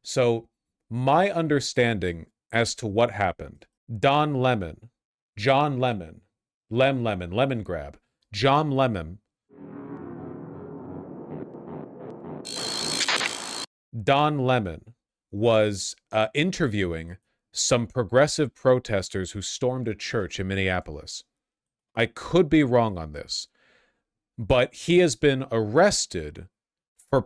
So my understanding as to what happened, Don Lemon, John Lemon, Lemon, Lemon Grab, John Lemon, Don Lemon was interviewing some progressive protesters who stormed a church in Minneapolis. I could be wrong on this, but he has been arrested for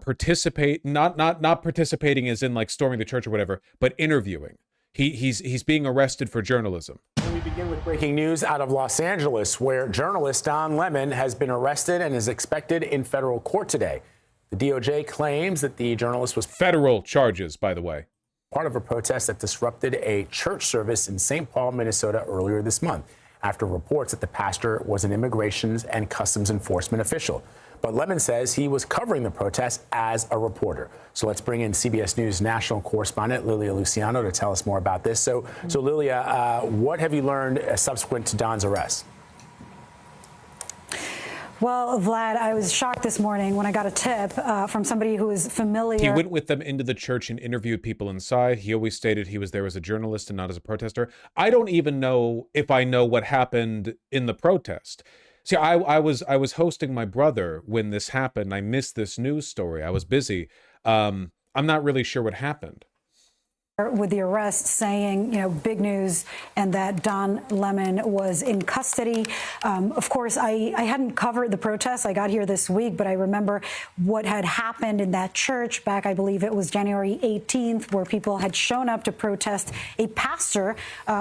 not participating as in like storming the church or whatever, but interviewing. He's being arrested for journalism. We begin with breaking news out of Los Angeles, where journalist Don Lemon has been arrested and is expected in federal court today. The DOJ claims that the journalist was federal charges, by the way, part of a protest that disrupted a church service in St. Paul, Minnesota earlier this month, after reports that the pastor was an immigration and customs enforcement official. But Lemon says he was covering the protest as a reporter. So let's bring in CBS News national correspondent Lilia Luciano to tell us more about this. So Lilia, what have you learned subsequent to Don's arrest? Well, Vlad, I was shocked this morning when I got a tip from somebody who is familiar. He went with them into the church and interviewed people inside. He always stated he was there as a journalist and not as a protester. I don't even know if I know what happened in the protest. See, I was hosting my brother when this happened. I missed this news story. I was busy. I'm not really sure what happened. With the arrest saying, big news, and that Don Lemon was in custody. Of course, I hadn't covered the protests. I got here this week, but I remember what had happened in that church back, I believe it was January 18th, where people had shown up to protest a pastor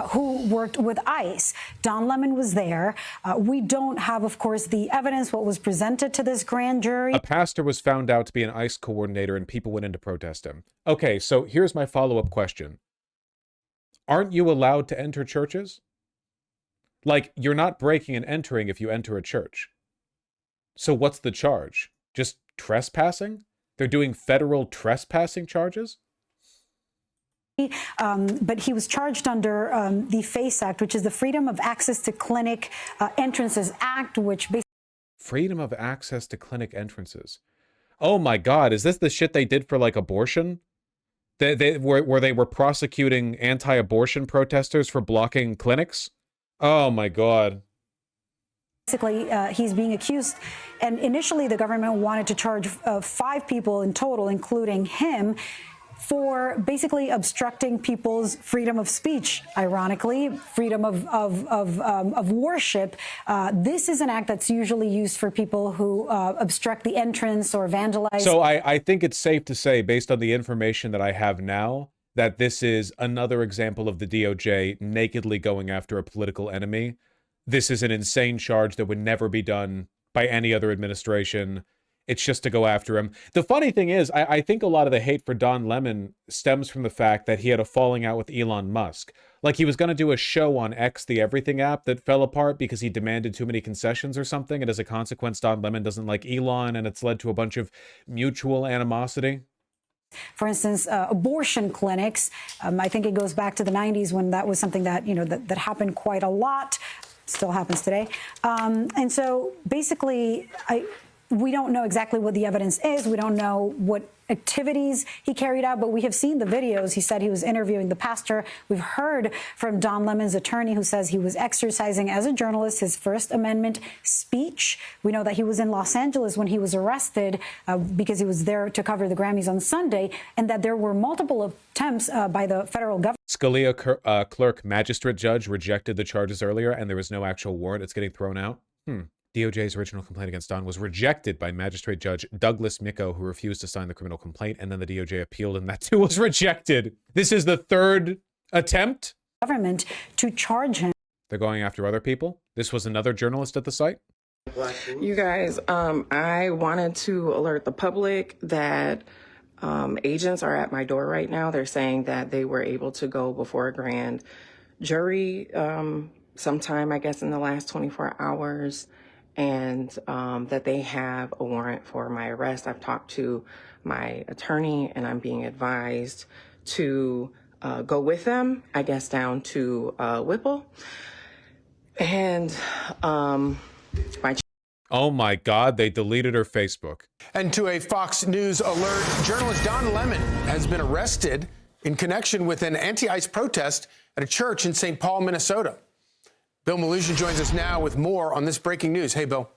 who worked with ICE. Don Lemon was there. We don't have, of course, the evidence, what was presented to this grand jury. A pastor was found out to be an ICE coordinator and people went in to protest him. Okay, so here's my follow-up question. Aren't you allowed to enter churches? Like, you're not breaking and entering if you enter a church. So what's the charge? Just trespassing? They're doing federal trespassing charges? But he was charged under the FACE Act, which is the Freedom of Access to Clinic Entrances Act, which basically... Freedom of Access to Clinic Entrances. Oh my God, is this the shit they did for, like, abortion? Where they were prosecuting anti-abortion protesters for blocking clinics? Oh my God. Basically, he's being accused, and initially the government wanted to charge 5 people in total, including him, for basically obstructing people's freedom of speech, ironically, freedom of worship. This is an act that's usually used for people who obstruct the entrance or vandalize. So I think it's safe to say, based on the information that I have now, that this is another example of the DOJ nakedly going after a political enemy. This is an insane charge that would never be done by any other administration. It's just to go after him. The funny thing is, I think a lot of the hate for Don Lemon stems from the fact that he had a falling out with Elon Musk. Like, he was going to do a show on X, the everything app, that fell apart because he demanded too many concessions or something. And as a consequence, Don Lemon doesn't like Elon, and it's led to a bunch of mutual animosity. For instance, abortion clinics. I think it goes back to the 90s when that was something that, that happened quite a lot. Still happens today. And so basically, we don't know exactly what the evidence is. We don't know what activities he carried out, but we have seen the videos. He said he was interviewing the pastor. We've heard from Don Lemon's attorney, who says he was exercising as a journalist his First Amendment speech. We know that he was in Los Angeles when he was arrested because he was there to cover the Grammys on Sunday, and that there were multiple attempts by the federal government. Scalia clerk magistrate judge rejected the charges earlier, and there was no actual warrant. It's getting thrown out. DOJ's original complaint against Don was rejected by Magistrate Judge Douglas Micco, who refused to sign the criminal complaint, and then the DOJ appealed, and that too was rejected. This is the third attempt? Government to charge him. They're going after other people? This was another journalist at the site? You guys, I wanted to alert the public that agents are at my door right now. They're saying that they were able to go before a grand jury sometime, I guess, in the last 24 hours. And that they have a warrant for my arrest. I've talked to my attorney, and I'm being advised to go with them, I guess, down to Whipple. And my Oh my God, they deleted her Facebook. And to a Fox News alert, journalist Don Lemon has been arrested in connection with an anti-ICE protest at a church in St. Paul, Minnesota. Bill Malusha joins us now with more on this breaking news. Hey, Bill.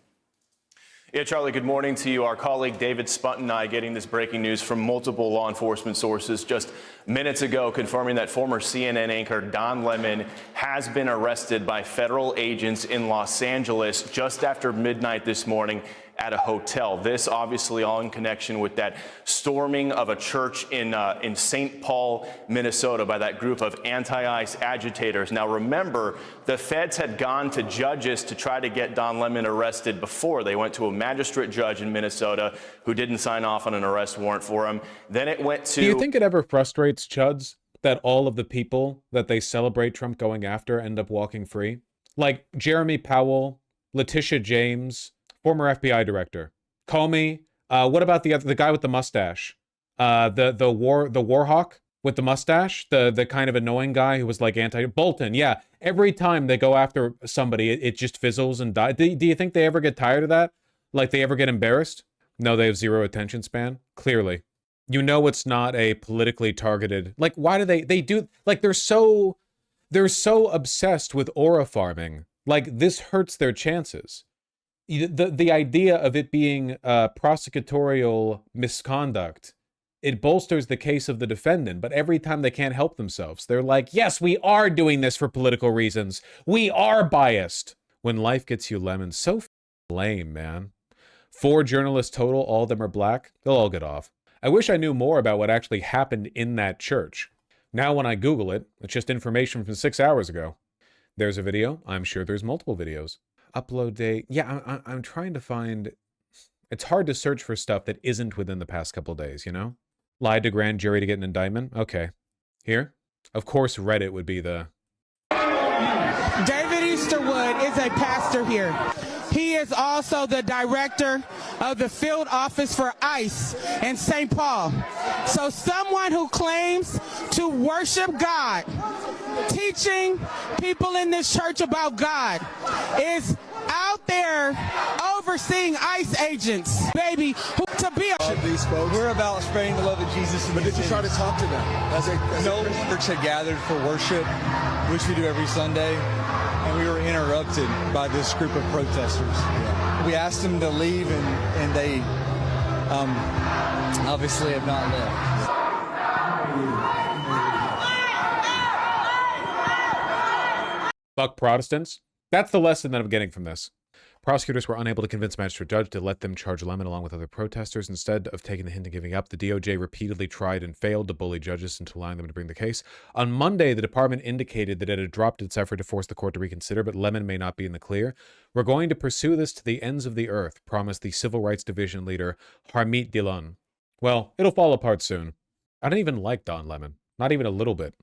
Yeah, Charlie, good morning to you. Our colleague David Spunt and I getting this breaking news from multiple law enforcement sources just minutes ago, confirming that former CNN anchor Don Lemon has been arrested by federal agents in Los Angeles just after midnight this morning at a hotel. This obviously all in connection with that storming of a church in St. Paul, Minnesota by that group of anti-ICE agitators. Now remember, the feds had gone to judges to try to get Don Lemon arrested before. They went to a magistrate judge in Minnesota who didn't sign off on an arrest warrant for him. Then it went to... Do you think it ever frustrates Chuds that all of the people that they celebrate Trump going after end up walking free? Like Jeremy Powell, Letitia James, former FBI director, Comey. What about the guy with the mustache? The Warhawk with the mustache, the kind of annoying guy who was like Bolton. Yeah, every time they go after somebody, it just fizzles and dies. Do you think they ever get tired of that? Like they ever get embarrassed? No, they have zero attention span. Clearly, you know it's not a politically targeted. Like, why do they do? Like they're so obsessed with aura farming. Like this hurts their chances. The idea of it being prosecutorial misconduct, it bolsters the case of the defendant. But every time they can't help themselves, they're like, yes, we are doing this for political reasons. We are biased. When life gets you lemons, so lame, man. 4 journalists total, all of them are black. They'll all get off. I wish I knew more about what actually happened in that church. Now when I Google it, it's just information from 6 hours ago. There's a video. I'm sure there's multiple videos. Upload date. Yeah, I'm trying to find... It's hard to search for stuff that isn't within the past couple days, you know? Lied to grand jury to get an indictment? Okay. Here? Of course Reddit would be the... David Easterwood is a pastor here. He is also the director of the field office for ICE in St. Paul. So someone who claims to worship God, teaching people in this church about God, is out there overseeing ICE agents, baby, to be a... These folks. We're about spreading the love of Jesus. But did you try to talk to them? No church had gathered for worship, which we do every Sunday, and we were interrupted by this group of protesters. Yeah. We asked them to leave, and they obviously have not left. Fuck Protestants. That's the lesson that I'm getting from this. Prosecutors were unable to convince magistrate judge to let them charge Lemon along with other protesters. Instead of taking the hint and giving up, the DOJ repeatedly tried and failed to bully judges into allowing them to bring the case. On Monday, the department indicated that it had dropped its effort to force the court to reconsider, but Lemon may not be in the clear. We're going to pursue this to the ends of the earth, promised the Civil Rights Division leader Harmeet Dillon. Well, it'll fall apart soon. I don't even like Don Lemon. Not even a little bit.